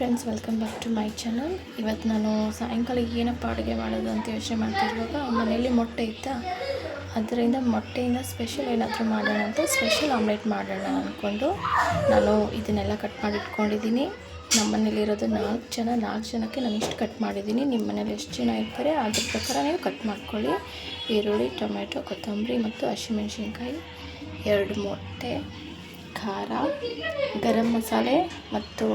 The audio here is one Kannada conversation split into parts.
Friends, welcome back to my channel. ಇವತ್ತು ನಾನು ಸಾಯಂಕಾಲ ಏನಪ್ಪ ಅಡುಗೆ ಮಾಡೋದು ಅಂತ ಯೋಚನೆ ಮಾಡ್ತಿರುವಾಗ ಮನೆಯಲ್ಲಿ ಮೊಟ್ಟೆ ಇತ್ತಾ, ಅದರಿಂದ ಮೊಟ್ಟೆಯಿಂದ ಸ್ಪೆಷಲ್ ಏನಾದರೂ ಮಾಡೋಣ ಅಂತ ಸ್ಪೆಷಲ್ ಆಮ್ಲೆಟ್ ಮಾಡೋಣ ಅಂದ್ಕೊಂಡು ನಾನು ಇದನ್ನೆಲ್ಲ ಕಟ್ ಮಾಡಿ ಇಟ್ಕೊಂಡಿದ್ದೀನಿ. ನಮ್ಮ ಮನೇಲಿರೋದು 4 ಜನಕ್ಕೆ ನಾನು ಇಷ್ಟು ಕಟ್ ಮಾಡಿದ್ದೀನಿ. ನಿಮ್ಮ ಮನೇಲಿ ಎಷ್ಟು ಜನ ಇರ್ತಾರೆ ಅದ್ರ ಪ್ರಕಾರ ನೀವು ಕಟ್ ಮಾಡ್ಕೊಳ್ಳಿ. ಈರುಳ್ಳಿ, ಟೊಮೆಟೊ, ಕೊತ್ತಂಬರಿ ಮತ್ತು ಹಸಿಮೆಣಸಿನ್ಕಾಯಿ, 2 ಮೊಟ್ಟೆ, ಖಾರ, ಗರಂ ಮಸಾಲೆ ಮತ್ತು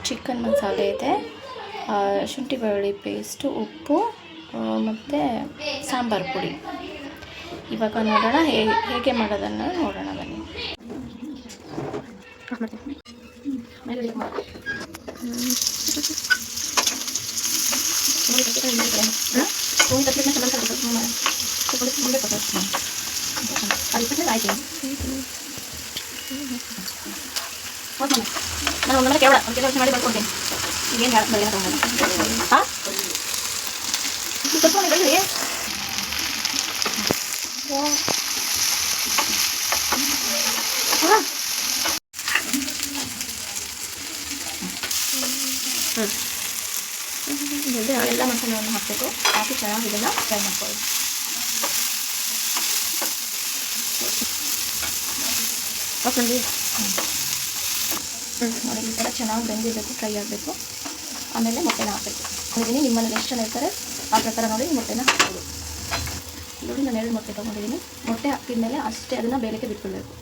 ಚಿಕನ್ ಮಸಾಲೆ ಇದೆ, ಶುಂಠಿ ಬೆಳ್ಳುಳ್ಳಿ ಪೇಸ್ಟು, ಉಪ್ಪು ಮತ್ತು ಸಾಂಬಾರು ಪುಡಿ. ಇವಾಗ ನೋಡೋಣ ಹೇಗೆ ಮಾಡೋದನ್ನು ನೋಡೋಣ ಬನ್ನಿ. ನಾನು ಒಂದೊಂದು ಕೇವಲ ಯೋಚನೆ ಮಾಡಿ ಬರ್ಕೊಡ್ತೀನಿ. ಈಗೇನು ಹೇಳಕ್ಕೆ ಹಾಂ ಸ್ವಲ್ಪ ಬೆಳ್ಳಿ ಎಲ್ಲ ಮಸಾಲೆಯನ್ನು ಹಾಕಬೇಕು. ಹಾಕಿ ಚೆನ್ನಾಗಿ ಇದನ್ನು ಫ್ರೈ ಮಾಡ್ಕೊಳ್ಳಿ. ನೋಡಿ, ಈ ಥರ ಚೆನ್ನಾಗಿ ಬೆಂದಿರಬೇಕು, ಫ್ರೈ ಆಗಬೇಕು. ಆಮೇಲೆ ಮೊಟ್ಟೆನ ಹಾಕಬೇಕು. ನೋಡಿದ್ದೀನಿ ನಿಮ್ಮ ಮನೇಲಿ ಎಷ್ಟು ಜನ ಇರ್ತಾರೆ ಆ ಪ್ರಕಾರ ನೋಡಿ ಮೊಟ್ಟೆನ ಹಾಕ್ಬೋದು. ನೋಡಿ, ನಾನು 2 ಮೊಟ್ಟೆ ತೊಗೊಂಡಿದ್ದೀನಿ. ಮೊಟ್ಟೆ ಹಾಕಿದ ಮೇಲೆ ಅಷ್ಟೇ ಅದನ್ನು ಬೇಳೆಗೆ ಬಿಟ್ಬಿಡಬೇಕು.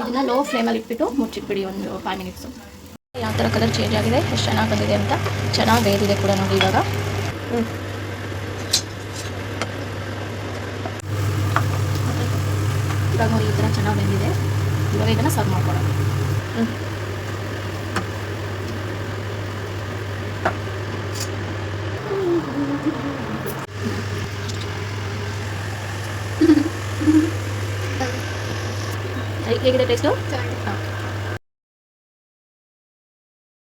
ಇದನ್ನು ಲೋ ಫ್ಲೇಮಲ್ಲಿ ಇಟ್ಬಿಟ್ಟು ಮುಚ್ಚಿಟ್ಬಿಡಿ ಒಂದು 5 ಮಿನಿಟ್ಸು. ಯಾವ ಥರ ಕಲರ್ ಚೇಂಜ್ ಆಗಿದೆ, ಎಷ್ಟು ಚೆನ್ನಾಗಿ ಬಂದಿದೆ ಅಂತ. ಚೆನ್ನಾಗಿ ಬೇಯಿದೆ ಕೂಡ ನೋಡಿ. ಇವಾಗ ಇವಾಗ ನೋಡಿ, ಈ ಥರ ಚೆನ್ನಾಗಿ ಬೆಂದಿದೆ. ಇವಾಗ ಇದನ್ನು ಸರ್ವ್ ಮಾಡ್ಕೊಳ್ಳೋಣ. ಹೇಗಿದೆ ಟೇಸ್ಟು? ಹಾಂ,